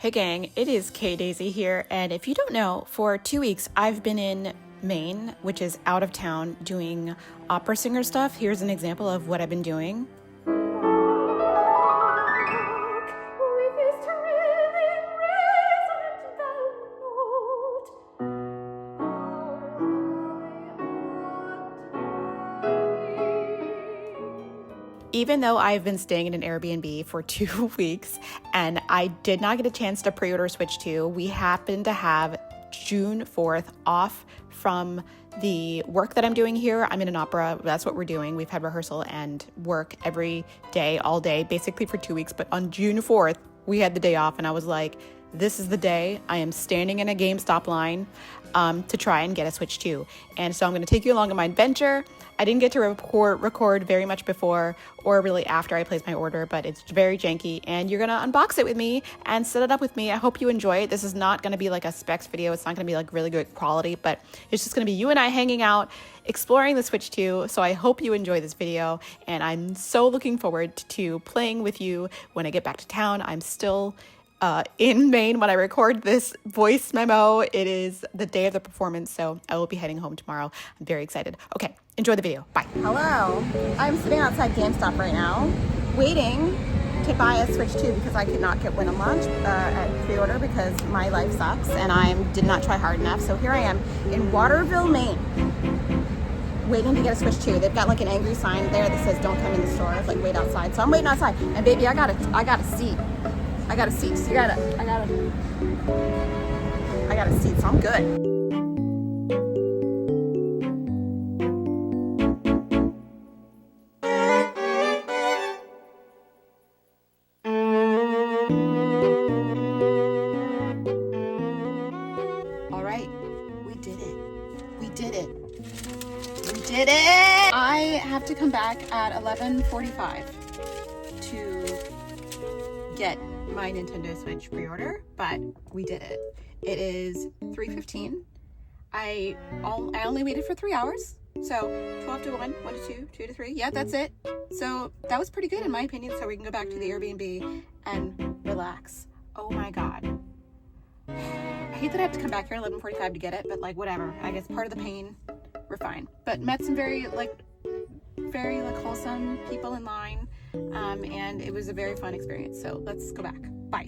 Hey gang, it is K Daisy here, and if you don't know, for 2 weeks I've been in Maine, which is out of town, doing opera singer stuff. Here's an example of what I've been doing. Even though I've been staying in an Airbnb for 2 weeks and I did not get a chance to pre-order Switch 2, we happen to have June 4th off from the work that I'm doing here. I'm in an opera. That's what we're doing. We've had rehearsal and work every day, all day, basically for 2 weeks. But on June 4th, we had the day off and I was like, this is the day. I am standing in a GameStop line to try and get a Switch 2. And so I'm going to take you along on my adventure. I didn't get to record very much before or really after I placed my order, but it's very janky and you're gonna unbox it with me and set it up with me. I hope you enjoy it. This is not gonna be like a specs video. It's not gonna be like really good quality, but it's just gonna be you and I hanging out, exploring the Switch 2. So I hope you enjoy this video and I'm so looking forward to playing with you when I get back to town. I'm still in Maine when I record this voice memo. It is the day of the performance, so I will be heading home tomorrow. I'm very excited. Okay, enjoy the video. Bye. Hello. I'm sitting outside GameStop right now, waiting to buy a Switch 2 because I could not get Win Launch at pre-order because my life sucks and I did not try hard enough. So here I am in Waterville, Maine, waiting to get a Switch 2. They've got like an angry sign there that says don't come in the store. It's like wait outside. So I'm waiting outside. And baby, I got a seat. I got a seat, so I got a seat, so I'm good. All right, we did it. We did it. We did it. I have to come back at 11:45 to get my Nintendo Switch pre-order, but we did it. It is 3:15. I only waited for 3 hours, so 12 to 1, 1 to 2, 2 to 3. Yeah, that's it. So that was pretty good in my opinion. So we can go back to the Airbnb and relax. Oh my god. I hate that I have to come back here at 11:45 to get it, but like whatever. I guess part of the pain. We're fine. But met some very wholesome people in line. And it was a very fun experience. So let's go back. Bye.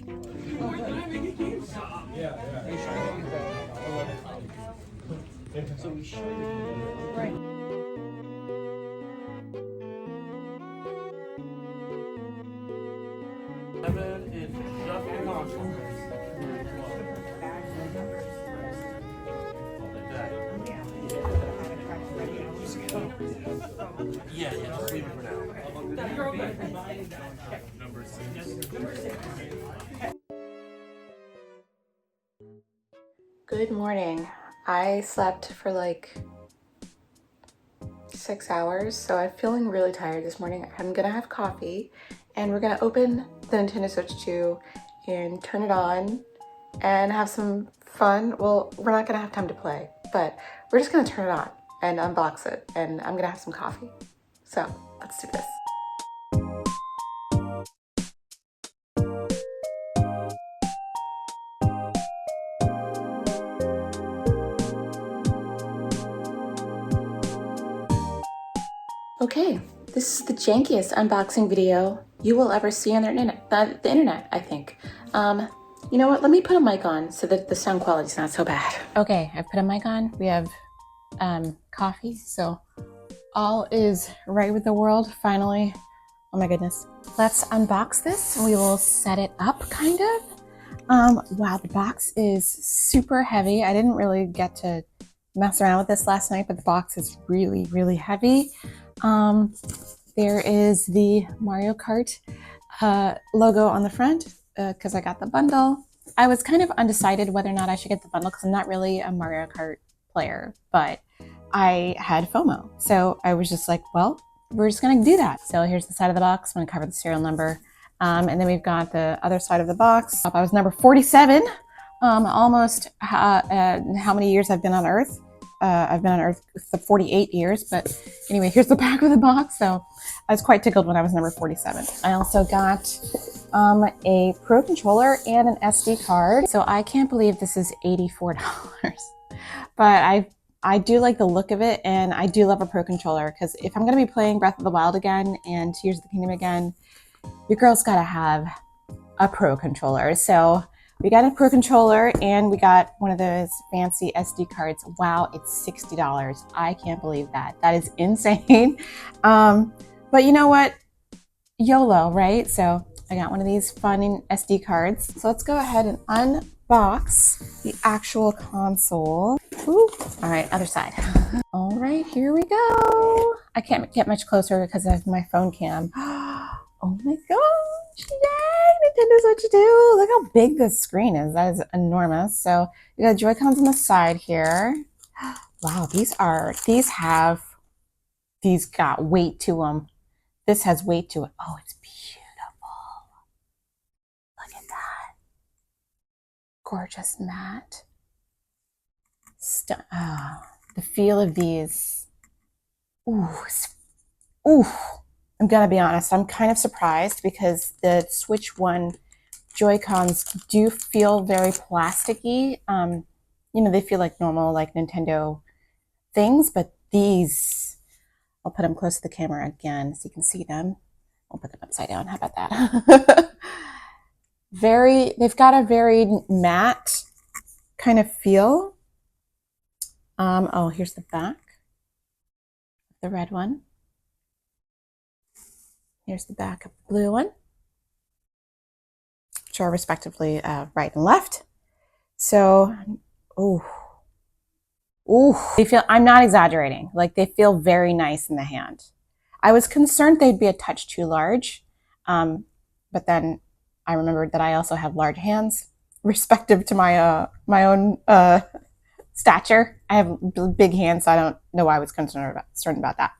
So we should. Right. Yeah, just leave it for now. Good morning. I slept for like 6 hours, so I'm feeling really tired this morning. I'm gonna have coffee and we're gonna open the Nintendo Switch 2 and turn it on and have some fun. Well, we're not gonna have time to play, but we're just gonna turn it on and unbox it, and I'm gonna have some coffee. So let's do this. Okay, this is the jankiest unboxing video you will ever see on the internet, I think. You know what? Let me put a mic on so that the sound quality is not so bad. Okay, I put a mic on. We have coffee, so all is right with the world finally. Oh my goodness. Let's unbox this. We will set it up kind of. Wow, the box is super heavy. I didn't really get to mess around with this last night, but the box is really, really heavy. There is the Mario Kart logo on the front because I got the bundle. I was kind of undecided whether or not I should get the bundle because I'm not really a Mario Kart player, but I had FOMO. So I was just like, well, we're just gonna do that. So here's the side of the box. I'm gonna cover the serial number. And then we've got the other side of the box. I was number 47, almost how many years I've been on Earth. I've been on Earth for 48 years, but anyway, here's the back of the box. So I was quite tickled when I was number 47. I also got a Pro controller and an SD card. So I can't believe this is $84, but I do like the look of it, and I do love a Pro controller because if I'm going to be playing Breath of the Wild again and Tears of the Kingdom again, your girl's got to have a Pro controller. So we got a Pro controller and we got one of those fancy SD cards. Wow, it's $60. I can't believe that. That is insane. But you know what? YOLO, right? So I got one of these fun SD cards. So let's go ahead and unbox the actual console. Ooh. All right, other side. All right, here we go. I can't get much closer because of my phone cam. Oh my gosh, yay, Nintendo Switch 2. Look how big this screen is. That is enormous. So you got Joy-Cons on the side here. Wow, these got weight to them. This has weight to it. Oh, it's beautiful. Look at that. Gorgeous matte. The feel of these. Ooh, ooh. I'm gonna be honest, I'm kind of surprised because the Switch 1 Joy-Cons do feel very plasticky. You know, they feel like normal, like Nintendo things, but these, I'll put them close to the camera again so you can see them. I'll put them upside down, how about that? They've got a very matte kind of feel. Oh, here's the back, the red one. Here's the back of the blue one, which are respectively right and left. So, they feel, I'm not exaggerating, like they feel very nice in the hand. I was concerned they'd be a touch too large, but then I remembered that I also have large hands, respective to my own stature. I have big hands, so I don't know why I was concerned about that.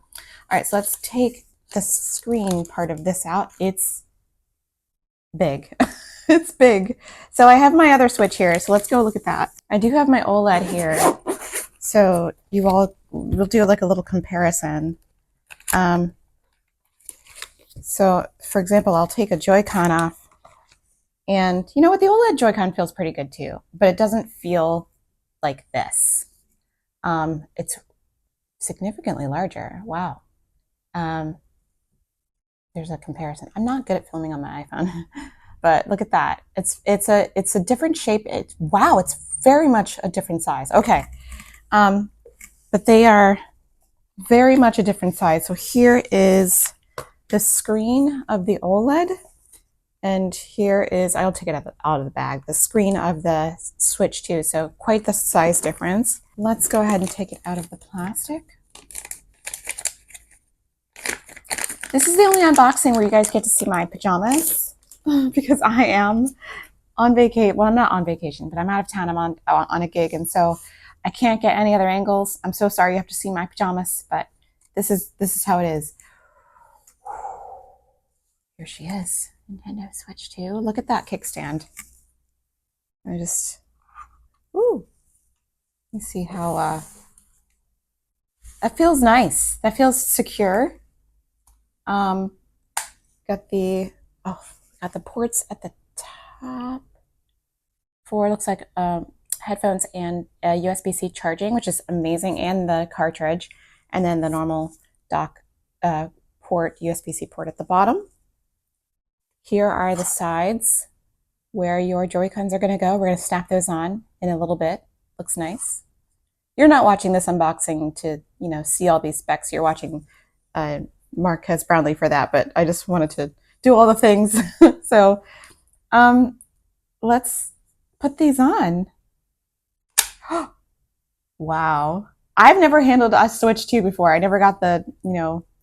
All right, so let's take the screen part of this out. It's big. It's big. So I have my other Switch here, so let's go look at that. I do have my OLED here, so we'll do like a little comparison. So for example, I'll take a Joy-Con off, and you know what, the OLED Joy-Con feels pretty good too, but it doesn't feel like this. It's significantly larger. Wow. There's a comparison. I'm not good at filming on my iPhone, but look at that. It's a different shape. Wow, it's very much a different size. Okay, but they are very much a different size. So here is the screen of the OLED, and here is, I'll take it out of the bag, the screen of the Switch 2. So quite the size difference. Let's go ahead and take it out of the plastic. This is the only unboxing where you guys get to see my pajamas because I am on vacation. Well, I'm not on vacation, but I'm out of town. I'm on a gig, and so I can't get any other angles. I'm so sorry you have to see my pajamas, but this is how it is. Here she is, Nintendo Switch 2. Look at that kickstand. I just, ooh. You see how that feels nice. That feels secure. Got the ports at the top for, looks like headphones and USB-C charging, which is amazing, and the cartridge, and then the normal dock port, USB-C port at the bottom. Here are the sides where your Joy-Cons are going to go. We're going to snap those on in a little bit. Looks nice. You're not watching this unboxing to, you know, see all these specs. You're watching Marquez Brownlee for that, but I just wanted to do all the things. So let's put these on. Wow. I've never handled a Switch 2 before. I never got I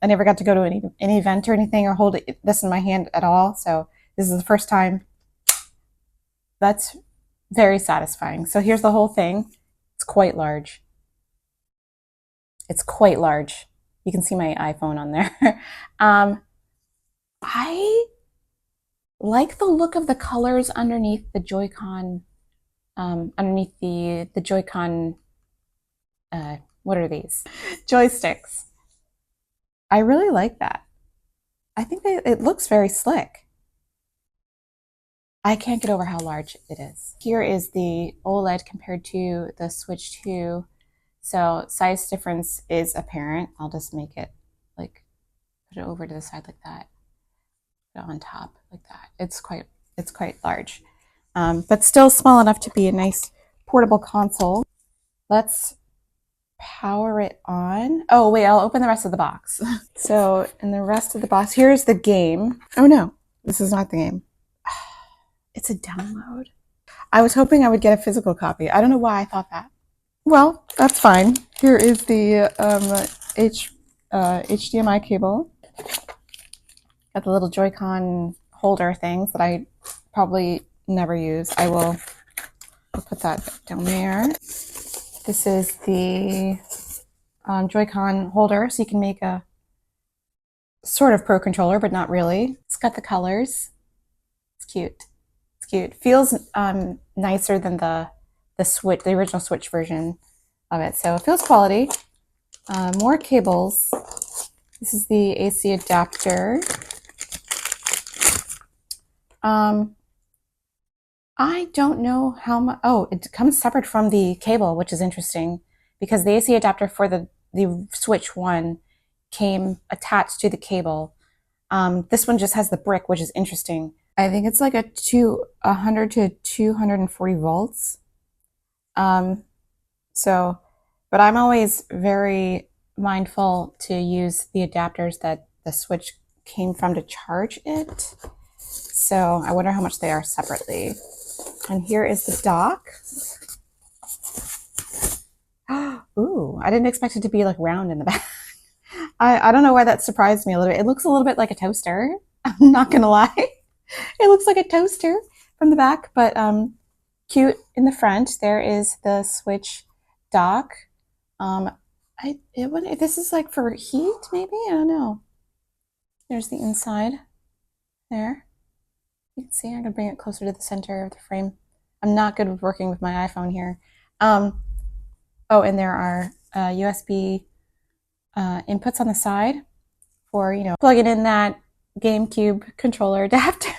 never got to go to any event or anything or hold this in my hand at all. So this is the first time. That's very satisfying. So here's the whole thing. It's quite large. It's quite large. You can see my iPhone on there. I like the look of the colors underneath the Joy-Con, underneath the Joy-Con what are these? Joysticks. I really like that. I think it looks very slick. I can't get over how large it is. Here is the OLED compared to the Switch 2. So size difference is apparent. I'll just make it like, put it over to the side like that. Put it on top like that. It's quite large, but still small enough to be a nice portable console. Let's power it on. Oh wait, I'll open the rest of the box. So in the rest of the box, here's the game. Oh no, this is not the game. It's a download. I was hoping I would get a physical copy. I don't know why I thought that. Well, that's fine. Here is the HDMI cable. Got the little Joy-Con holder things that I probably never use. I'll put that down there. This is the Joy-Con holder, so you can make a sort of Pro controller, but not really. It's got the colors. It's cute. It's cute. Feels nicer than the Switch, the original Switch version of it. So it feels quality. More cables. This is the AC adapter. I don't know how much. Oh, it comes separate from the cable, which is interesting because the AC adapter for the Switch 1 came attached to the cable. This one just has the brick, which is interesting. I think it's like 100 to 240 volts. But I'm always very mindful to use the adapters that the Switch came from to charge it. So I wonder how much they are separately. And here is the dock. Ooh, I didn't expect it to be like round in the back. I don't know why that surprised me a little bit. It looks a little bit like a toaster. I'm not gonna lie. It looks like a toaster from the back, but cute in the front. There is the Switch dock. This is like for heat, maybe? I don't know. There's the inside there. You can see I'm gonna bring it closer to the center of the frame. I'm not good with working with my iPhone here. Oh, and there are USB inputs on the side for, plugging in that GameCube controller adapter.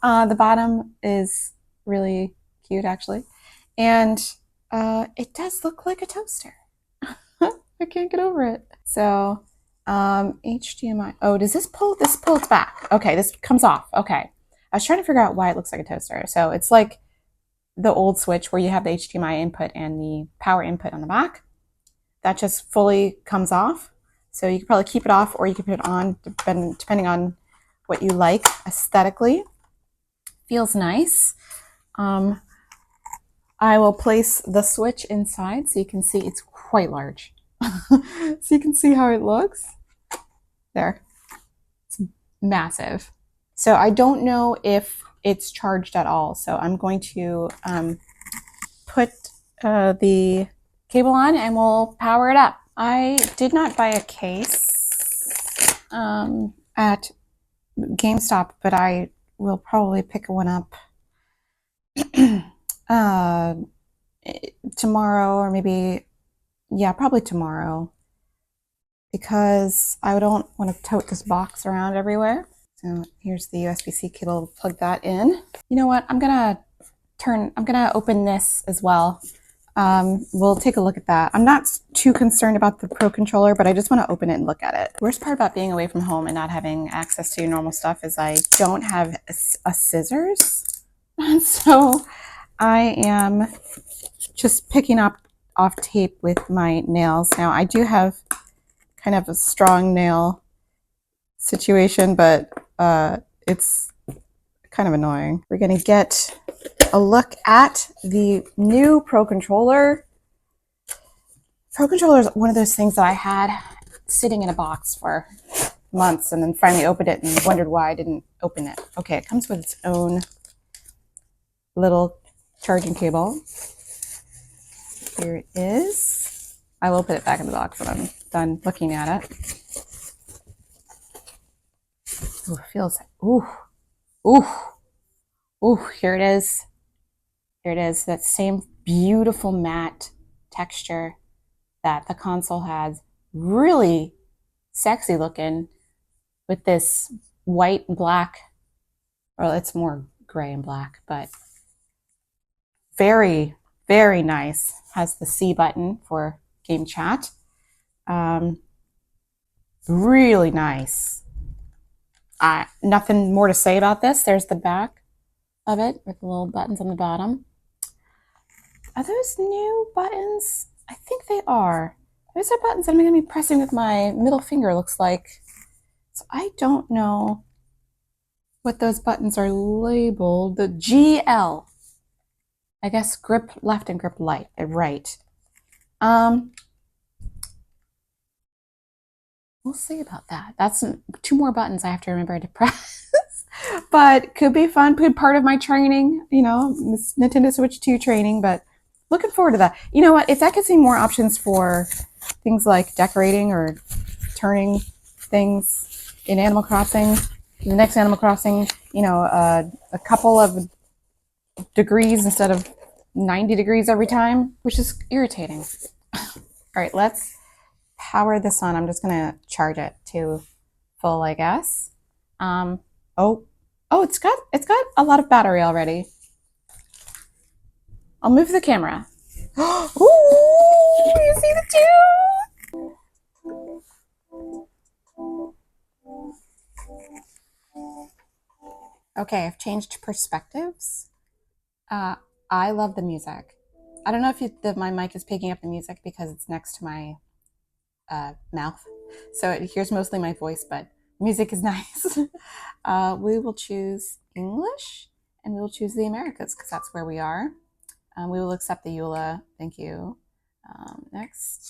The bottom is really cute, actually. And it does look like a toaster. I can't get over it. So HDMI. Oh, does this pull? This pulls back. Okay, this comes off. Okay. I was trying to figure out why it looks like a toaster. So it's like the old Switch where you have the HDMI input and the power input on the back. That just fully comes off. So you can probably keep it off or you can put it on depending on what you like aesthetically. Feels nice. I will place the Switch inside so you can see it's quite large. So you can see how it looks. There. It's massive. So I don't know if it's charged at all. So I'm going to put the cable on and we'll power it up. I did not buy a case at GameStop, but I will probably pick one up tomorrow or maybe, yeah, probably tomorrow because I don't want to tote this box around everywhere. So here's the USB-C cable, plug that in. You know what, I'm gonna open this as well. We'll take a look at that. I'm not too concerned about the Pro controller, but I just want to open it and look at it. The worst part about being away from home and not having access to normal stuff is I don't have a scissors. So I am just picking up off tape with my nails. Now I do have kind of a strong nail situation, but it's kind of annoying. We're gonna get a look at the new Pro controller. Pro controller is one of those things that I had sitting in a box for months and then finally opened it and wondered why I didn't open it. Okay, it comes with its own little charging cable. Here it is. I will put it back in the box when I'm done looking at it. Ooh, it feels, ooh, here it is. Here it is, that same beautiful matte texture. that the console has. Really sexy looking with this white and black, or it's more gray and black, but very, very nice. Has the C button for game chat. Really nice. Nothing more to say about this. There's the back of it with the little buttons on the bottom. Are those new buttons? I think they are. Those are buttons I'm going to be pressing with my middle finger, looks like. So I don't know what those buttons are labeled. The GL. I guess grip left and grip right. We'll see about that. That's 2 more buttons I have to remember to press. But could be fun. Could be part of my training, you know, Nintendo Switch 2 training, but looking forward to that. You know what? If that gives me more options for things like decorating or turning things in Animal Crossing, the next Animal Crossing, you know, a couple of degrees instead of 90 degrees every time, which is irritating. All right, let's power this on. I'm just gonna charge it to full, I guess. Oh, it's got a lot of battery already. I'll move the camera. Ooh, you see the two? Okay, I've changed perspectives. I love the music. I don't know if my mic is picking up the music because it's next to my mouth, so it hears mostly my voice, but music is nice. We will choose English, and we will choose the Americas because that's where we are. We will accept the EULA. Thank you. Next,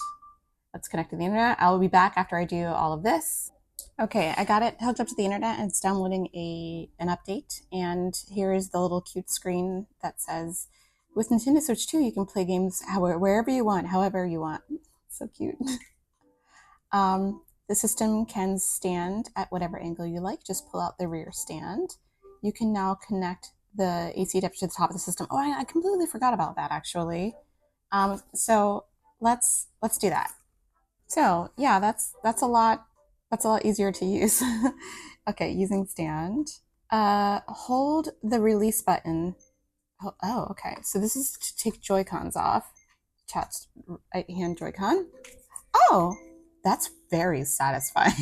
let's connect to the internet. I will be back after I do all of this. Okay, I got it hooked up to the internet and it's downloading an update. And here is the little cute screen that says, with Nintendo Switch 2, you can play games wherever you want, however you want. So cute. The system can stand at whatever angle you like. Just pull out the rear stand. You can now connect the AC adapter to the top of the system. Oh, I completely forgot about that actually. So let's do that. So yeah, that's a lot easier to use. Okay, using stand. Hold the release button. Oh, okay. So this is to take Joy-Cons off. Chat right hand Joy-Con. Oh, that's very satisfying.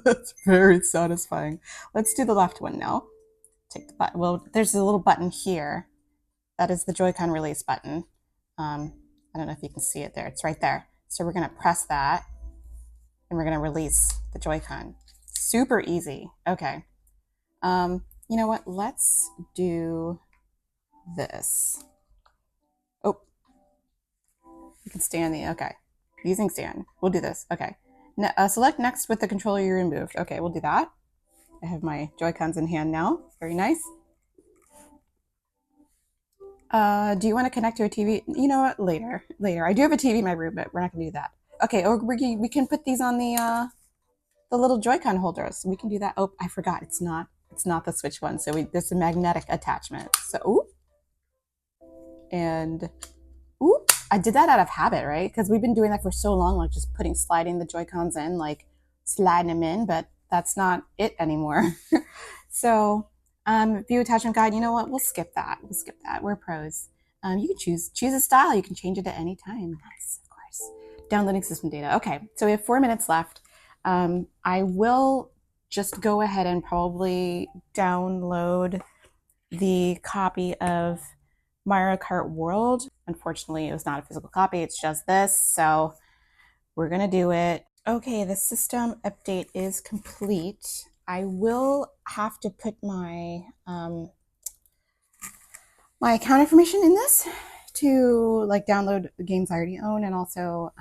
That's very satisfying. Let's do the left one now. Take the button. Well, there's a little button here. That is the Joy-Con release button. I don't know if you can see it there. It's right there. So we're going to press that and we're going to release the Joy-Con. Super easy. Okay. You know what? Let's do this. Oh, you can stand the, okay. Using stand. We'll do this. Okay. Select next with the controller you removed. Okay, we'll do that. I have my Joy-Cons in hand now. Very nice. Do you want to connect to a TV? You know what? Later. I do have a TV in my room, but we're not going to do that. Okay, or we can put these on the little Joy-Con holders. We can do that. Oh, I forgot. It's not the Switch one. So there's a magnetic attachment. So, ooh. And, ooh. I did that out of habit, right? Because we've been doing that for so long, like just sliding the Joy-Cons in, like sliding them in, but that's not it anymore. So, view attachment guide, you know what? We'll skip that. We're pros. You can choose a style. You can change it at any time. Nice, of course. Downloading system data. Okay, so we have 4 minutes left. I will just go ahead and probably download the copy of Mario Kart World. Unfortunately, it was not a physical copy. It's just this. So we're going to do it. Okay, the system update is complete. I will have to put my my account information in this to like download the games I already own and also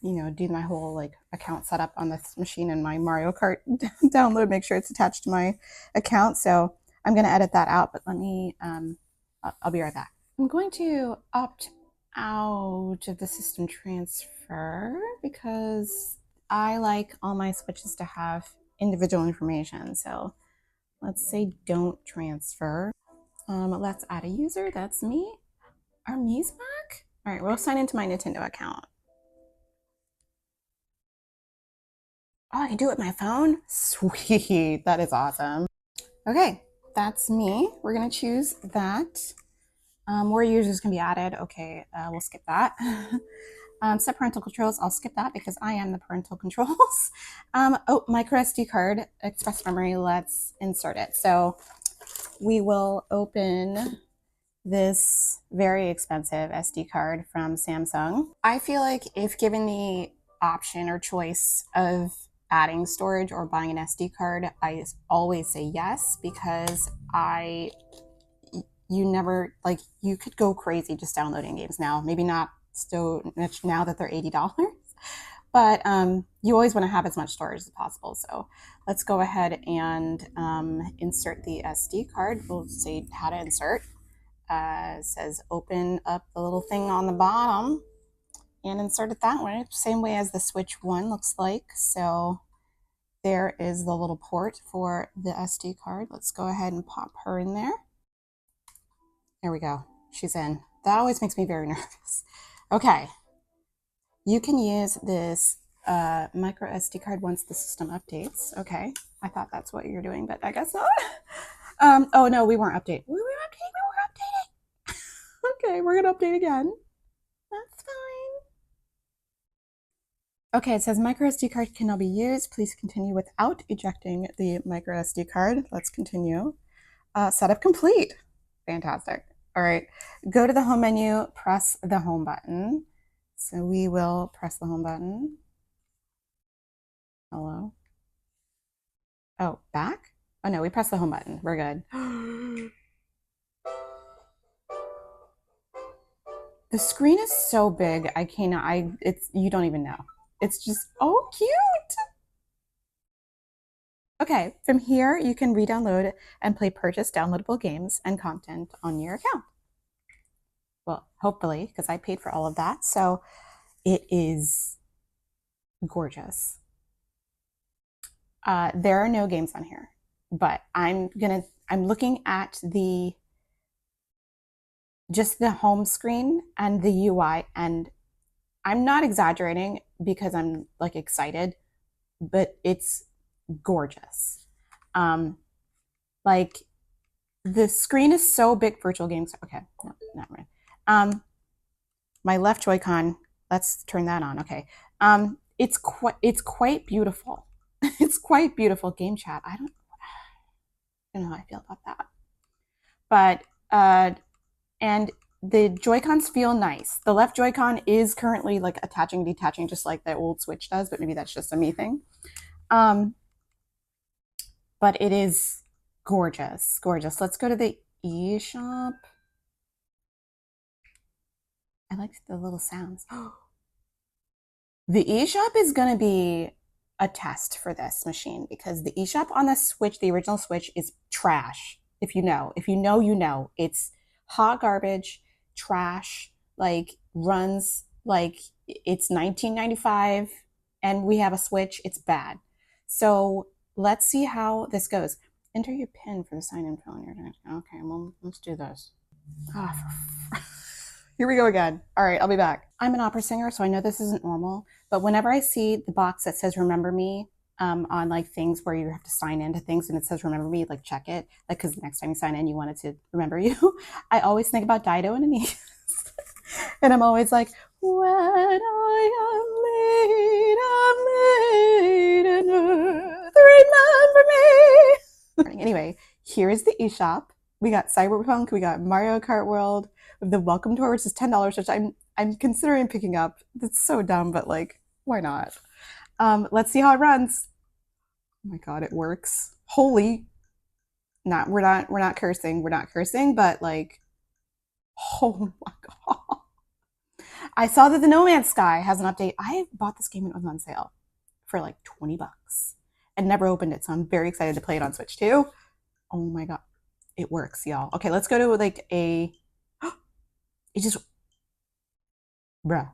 you know, do my whole like account setup on this machine and my Mario Kart download, make sure it's attached to my account. So I'm going to edit that out, but let me, I'll be right back. I'm going to opt out of the system transfer because I like all my switches to have individual information. So let's say don't transfer. Let's add a user. That's me. Are me's back? All right, we'll sign into my Nintendo account. Oh, I can do it with my phone? Sweet, that is awesome. Okay, that's me. We're gonna choose that. More users can be added. Okay, we'll skip that. Set parental controls. I'll skip that because I am the parental controls. Oh, micro SD card, express memory. Let's insert it. So we will open this very expensive SD card from Samsung. I feel like if given the option or choice of adding storage or buying an SD card, I always say yes because you never, like, you could go crazy just downloading games now. Maybe not so much now that they're $80, but you always want to have as much storage as possible. So let's go ahead and insert the SD card. We'll say how to insert. It says open up the little thing on the bottom and insert it that way, same way as the Switch one looks like. So there is the little port for the SD card. Let's go ahead and pop her in there. There we go. She's in. That always makes me very nervous. Okay. You can use this micro SD card once the system updates. Okay. I thought that's what you're doing, but I guess not. Oh no, we weren't updating. We were updating. Okay, we're gonna update again. That's fine. Okay, it says micro SD card cannot be used. Please continue without ejecting the micro SD card. Let's continue. Setup complete. Fantastic. All right, go to the home menu, press the home button. So we will press the home button. Hello. Oh, back? Oh no, we pressed the home button. We're good. The screen is so big. I cannot, you don't even know. It's just, oh, cute. Okay, from here, you can re-download and play purchased downloadable games and content on your account. Well, hopefully, because I paid for all of that. So it is gorgeous. There are no games on here, but I'm looking at just the home screen and the UI, and I'm not exaggerating because I'm like excited, but it's gorgeous. Like the screen is so big. Virtual games. Okay, no, not right. My left Joy-Con. Let's turn that on. Okay. It's quite beautiful. It's quite beautiful. Game chat. I don't know how I feel about that. But and the Joy-Cons feel nice. The left Joy-Con is currently like attaching and detaching just like the old Switch does, but maybe that's just a me thing. But it is gorgeous, gorgeous. Let's go to the eShop. I like the little sounds. The eShop is going to be a test for this machine because the eShop on the Switch, the original Switch, is trash. If you know, you know. It's hot garbage, trash, like runs like it's 1995 and we have a Switch. It's bad. So let's see how this goes. Enter your PIN for the sign-in phone. Okay, well, let's do this. Oh, here we go again. All right, I'll be back. I'm an opera singer, so I know this isn't normal, but whenever I see the box that says remember me on like things where you have to sign into things and it says remember me, like check it, like because the next time you sign in, you want it to remember you. I always think about Dido and Aeneas. And I'm always like, when I am laid on earth, remember me. Anyway, here's the eShop. We got Cyberpunk, we got Mario Kart World, the welcome tour, which is $10, which I'm considering picking up. It's so dumb, but like, why not? Let's see how it runs. Oh my god, it works. Holy, we're not cursing. We're not cursing, but like, oh my god. I saw that the No Man's Sky has an update. I bought this game when it was on sale for like $20 and never opened it, so I'm very excited to play it on Switch too. Oh my god, it works, y'all. Okay, let's go to like a. It just, bruh,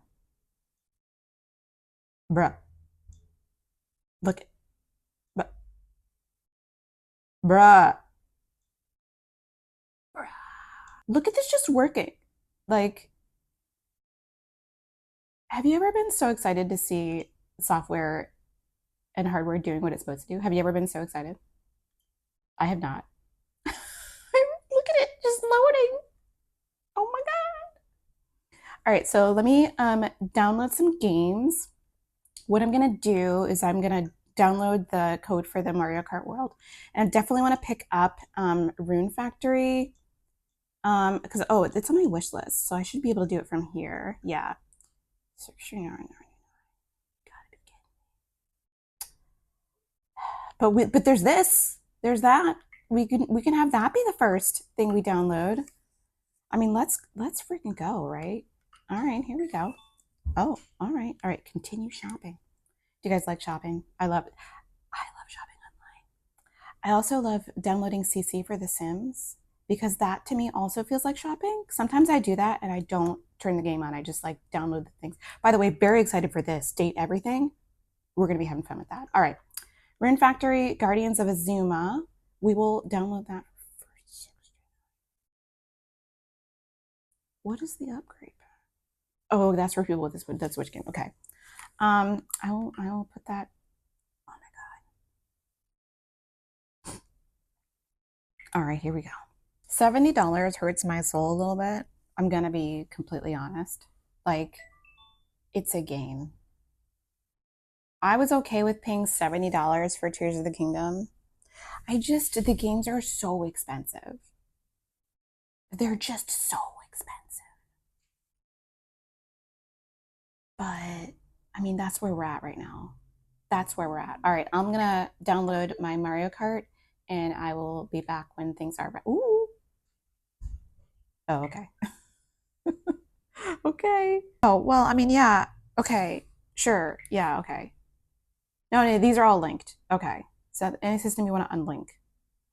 look, bruh, look at this just working. Like, Have you ever been so excited to see software and hardware doing what it's supposed to do? Have you ever been so excited? I have not. Look at it, just loading. Oh my God. All right, so let me download some games. What I'm gonna do is I'm gonna download the code for the Mario Kart World, and I definitely want to pick up Rune Factory because oh, it's on my wish list, so I should be able to do it from here. Yeah. But there's this, there's that. We can have that be the first thing we download. I mean, let's freaking go, right? All right, here we go. Oh, all right, all right. Continue shopping. Do you guys like shopping? I love shopping online. I also love downloading CC for The Sims because that to me also feels like shopping. Sometimes I do that and I don't turn the game on. I just like download the things. By the way, very excited for this. Date everything. We're going to be having fun with that. All right. Rune Factory, Guardians of Azuma. We will download that first. What is the upgrade? Oh, that's for people with this that Switch game. Okay. I will put that. Oh my God. All right, here we go. $70 hurts my soul a little bit. I'm gonna be completely honest. Like, it's a game. I was okay with paying $70 for Tears of the Kingdom. The games are so expensive. They're just so expensive. But I mean, that's where we're at right now. That's where we're at. All right, I'm gonna download my Mario Kart and I will be back when things are right. Ooh. Oh, okay. Okay. Oh, well, I mean, yeah. Okay. Sure. Yeah, okay. No, these are all linked. Okay. So any system you want to unlink.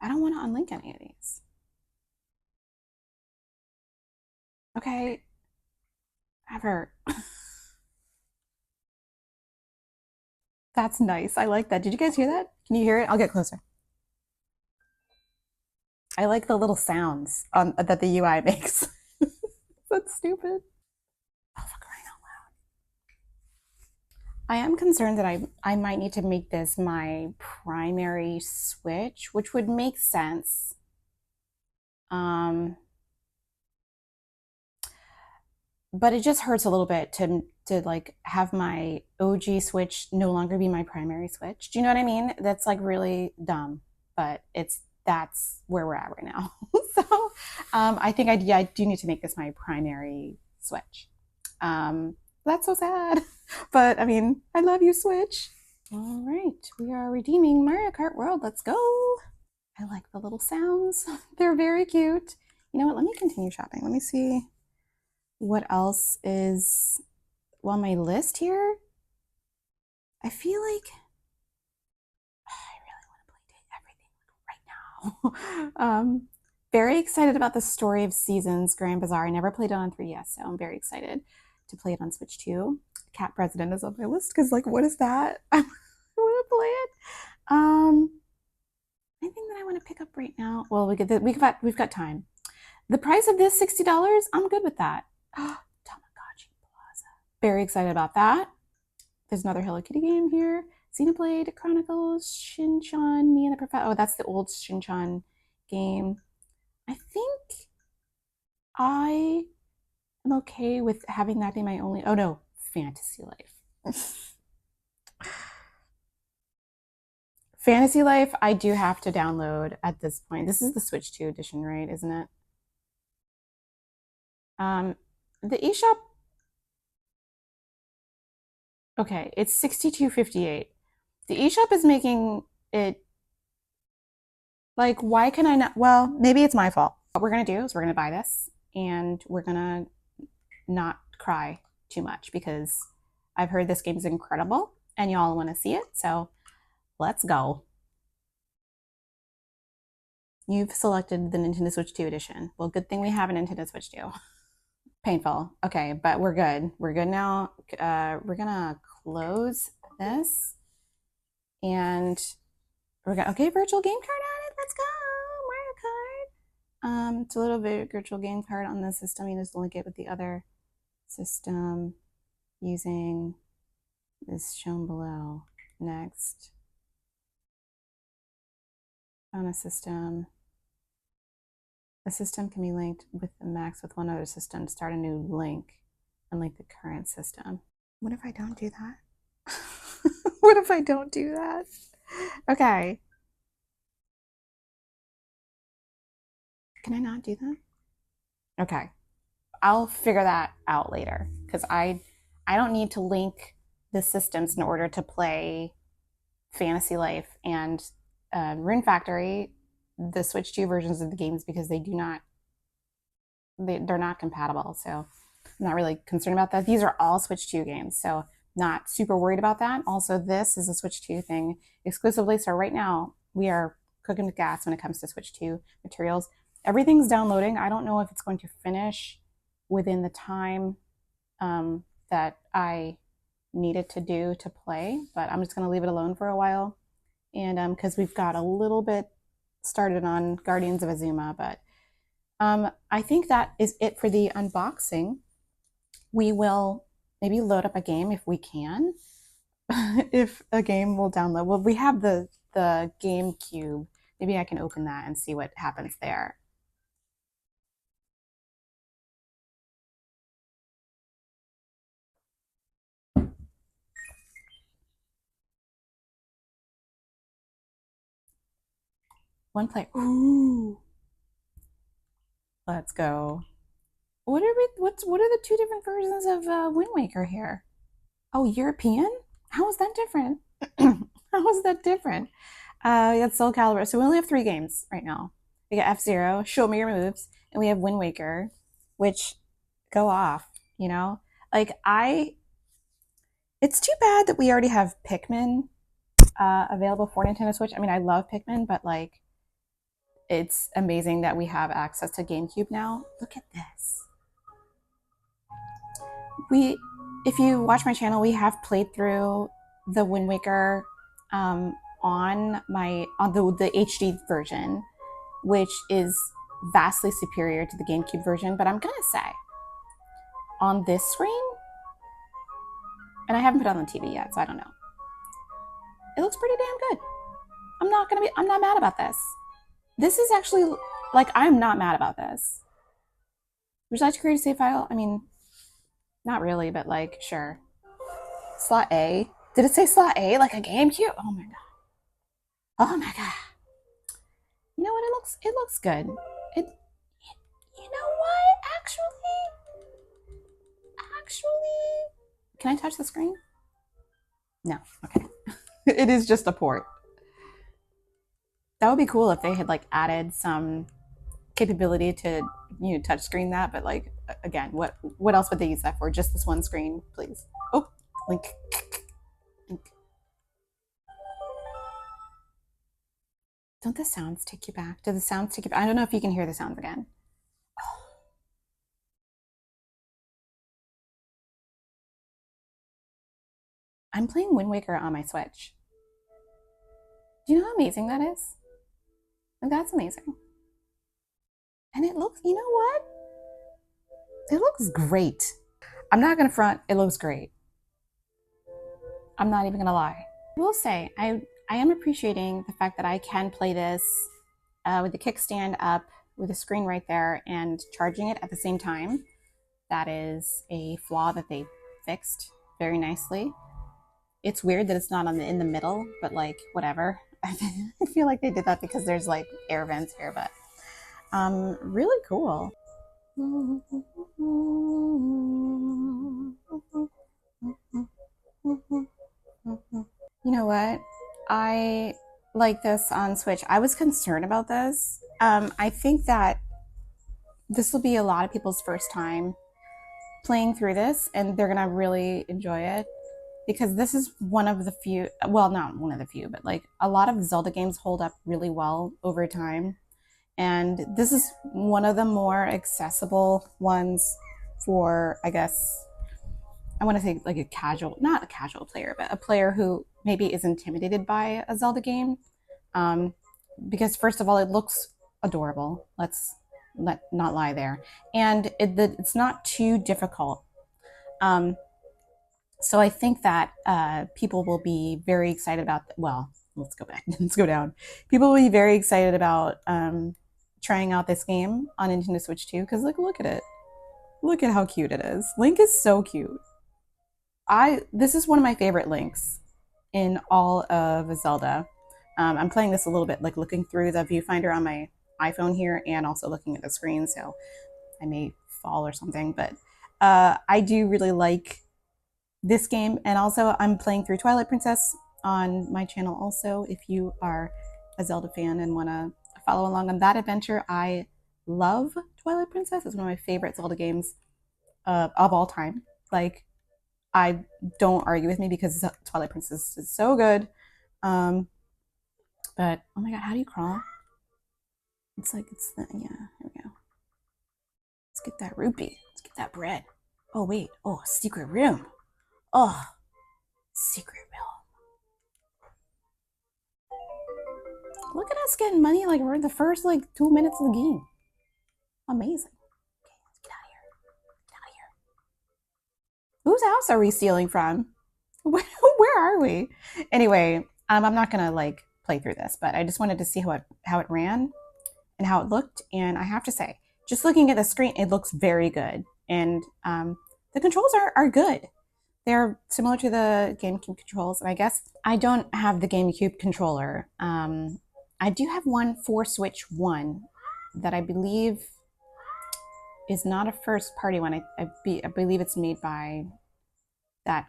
I don't want to unlink any of these. Okay. Ever. That's nice. I like that. Did you guys hear that? Can you hear it? I'll get closer. I like the little sounds that the UI makes. That's stupid. Oh, for crying out loud. I am concerned that I might need to make this my primary switch, which would make sense. But it just hurts a little bit to like have my OG switch no longer be my primary switch. Do you know what I mean? That's like really dumb, but that's where we're at right now. So I think I do need to make this my primary switch. That's so sad, but I mean, I love you, Switch. All right, we are redeeming Mario Kart World. Let's go. I like the little sounds. They're very cute. You know what? Let me continue shopping. Let me see what else is on my list here. I feel like I really want to play everything right now. Very excited about the Story of Seasons Grand Bazaar. I never played it on 3DS, so I'm very excited to play it on Switch 2. Cat President is on my list because, like, what is that? I want to play it. Anything that I want to pick up right now? Well, we've got time. The price of this $60. I'm good with that. Tamagotchi Plaza. Very excited about that. There's another Hello Kitty game here. Xenoblade Chronicles, Shinchan, Me and the Professor. Oh, that's the old Shinchan game. I think I am okay with having that be my only. Oh no, Fantasy Life. Fantasy Life, I do have to download at this point. This is the Switch 2 edition, right? Isn't it? The eShop. Okay, it's 62.58. The eShop is making it like, why can I not? Well, maybe it's my fault. What we're gonna do is we're gonna buy this and we're gonna not cry too much because I've heard this game is incredible and y'all want to see it. So let's go. You've selected the Nintendo Switch 2 edition. Well, good thing we have a Nintendo Switch 2. Painful. Okay, but we're good. We're good now. We're gonna close this and we're gonna, okay, virtual game card added. Let's go, Mario Kart. It's a little bit virtual game card on the system. You just link it with the other system. using this shown below. Next, on a system. A system can be linked with the max with one other system. Start a new link and link the current system. What if I don't do that? What if I don't do that? Okay. Can I not do that? Okay. I'll figure that out later because I don't need to link the systems in order to play Fantasy Life and Rune Factory, the Switch 2 versions of the games, because they're not compatible. So I'm not really concerned about that. These are all Switch 2 games, so not super worried about that. Also, this is a Switch 2 thing exclusively. So right now we are cooking with gas when it comes to Switch 2 materials. Everything's downloading. I don't know if it's going to finish within the time that I needed to do to play, but I'm just going to leave it alone for a while. And because we've got a little bit started on Guardians of Azuma, but I think that is it for the unboxing. We will maybe load up a game if we can. If a game will download. Well, we have the GameCube. Maybe I can open that and see what happens there. One player. Ooh. Let's go. What are the two different versions of Wind Waker here? Oh, European? How is that different? How is that different? We got Soul Calibur. So we only have 3 games right now. We got F-Zero, Show Me Your Moves, and we have Wind Waker, which go off, you know? Like, it's too bad that we already have Pikmin available for Nintendo Switch. I mean, I love Pikmin, but like, it's amazing that we have access to GameCube now. Look at this. If you watch my channel, we have played through the Wind Waker on the HD version, which is vastly superior to the GameCube version. But I'm gonna say, on this screen, and I haven't put it on the TV yet, so I don't know. It looks pretty damn good. I'm not mad about this. This is actually, like, I'm not mad about this. Would you like to create a save file? I mean, not really, but like, sure. Slot A. Did it say slot A like a GameCube? Oh my god. Oh my god. You know what? It looks good. You know what? Actually, can I touch the screen? No. Okay. It is just a port. That would be cool if they had like added some capability to touch screen that, but like, again, what else would they use that for? Just this one screen, please. Oh, link. Don't the sounds take you back? Do the sounds take you back? I don't know if you can hear the sounds again. Oh. I'm playing Wind Waker on my Switch. Do you know how amazing that is? Like, that's amazing. And it looks, you know what? It looks great. I'm not gonna front, it looks great. I'm not even gonna lie. I will say, I am appreciating the fact that I can play this with the kickstand up, with the screen right there, and charging it at the same time. That is a flaw that they fixed very nicely. It's weird that it's not in the middle, but like, whatever. I feel like they did that because there's like air vents here, but really cool. You know what? I like this on Switch. I was concerned about this. I think that this will be a lot of people's first time playing through this, and they're gonna really enjoy it because this is one of the few, well, not one of the few, but like a lot of Zelda games hold up really well over time. And this is one of the more accessible ones for, I guess, I want to say like a casual, not a casual player, but a player who maybe is intimidated by a Zelda game. Because first of all, it looks adorable. Let's not lie there. And it's not too difficult. So I think that people will be very excited about, well, let's go back, let's go down. People will be very excited about trying out this game on Nintendo Switch 2 because look at it. Look at how cute it is. Link is so cute. This is one of my favorite Links in all of Zelda. I'm playing this a little bit, like looking through the viewfinder on my iPhone here and also looking at the screen, so I may fall or something. But I do really like this game, and also I'm playing through Twilight Princess on my channel also. If you are a Zelda fan and want to follow along on that adventure, I love Twilight Princess. It's one of my favorite Zelda games of all time. Like, I don't argue with me because Twilight Princess is so good. But oh my god, how do you crawl? It's like it's the, yeah. Here we go. Let's get that rupee. Let's get that bread. Oh wait. Oh, secret room. Oh, secret room. Look at us getting money like we're in the first like 2 minutes of the game. Amazing. Okay, let's get out of here. Get out of here. Whose house are we stealing from? Where are we? Anyway, I'm not gonna like play through this, but I just wanted to see how it ran and how it looked. And I have to say, just looking at the screen, it looks very good. And the controls are good. They're similar to the GameCube controls. And I guess I don't have the GameCube controller. I do have one for Switch 1 that I believe is not a first party one. I believe it's made by that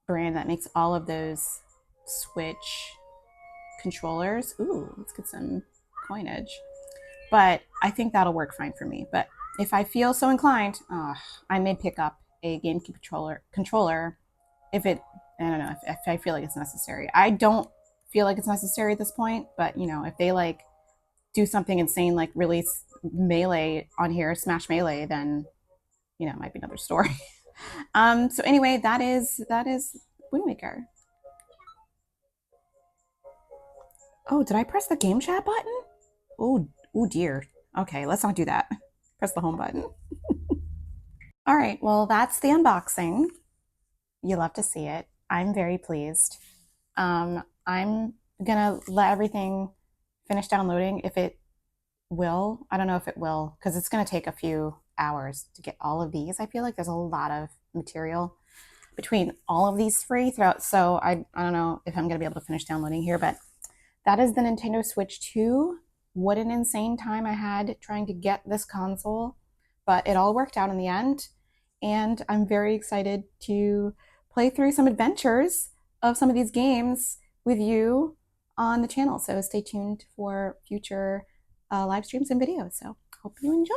brand that makes all of those Switch controllers. Ooh, let's get some coinage. But I think that'll work fine for me. But if I feel so inclined, I may pick up a GameCube controller if it, I don't know, if I feel like it's necessary. I don't feel like it's necessary at this point, but you know, if they like do something insane like release Melee on here, Smash Melee, then you know, it might be another story. So anyway, that is Windwaker. Oh, did I press the game chat button? Oh dear. Okay, let's not do that. Press the home button. All right, well, that's the unboxing. You love to see it. I'm very pleased. I'm gonna let everything finish downloading if it will. I don't know if it will, because it's gonna take a few hours to get all of these. I feel like there's a lot of material between all of these free throughout, so I don't know if I'm gonna be able to finish downloading here, but that is the Nintendo Switch 2. What an insane time I had trying to get this console, but it all worked out in the end, and I'm very excited to play through some adventures of some of these games with you on the channel. So stay tuned for future live streams and videos. So hope you enjoy.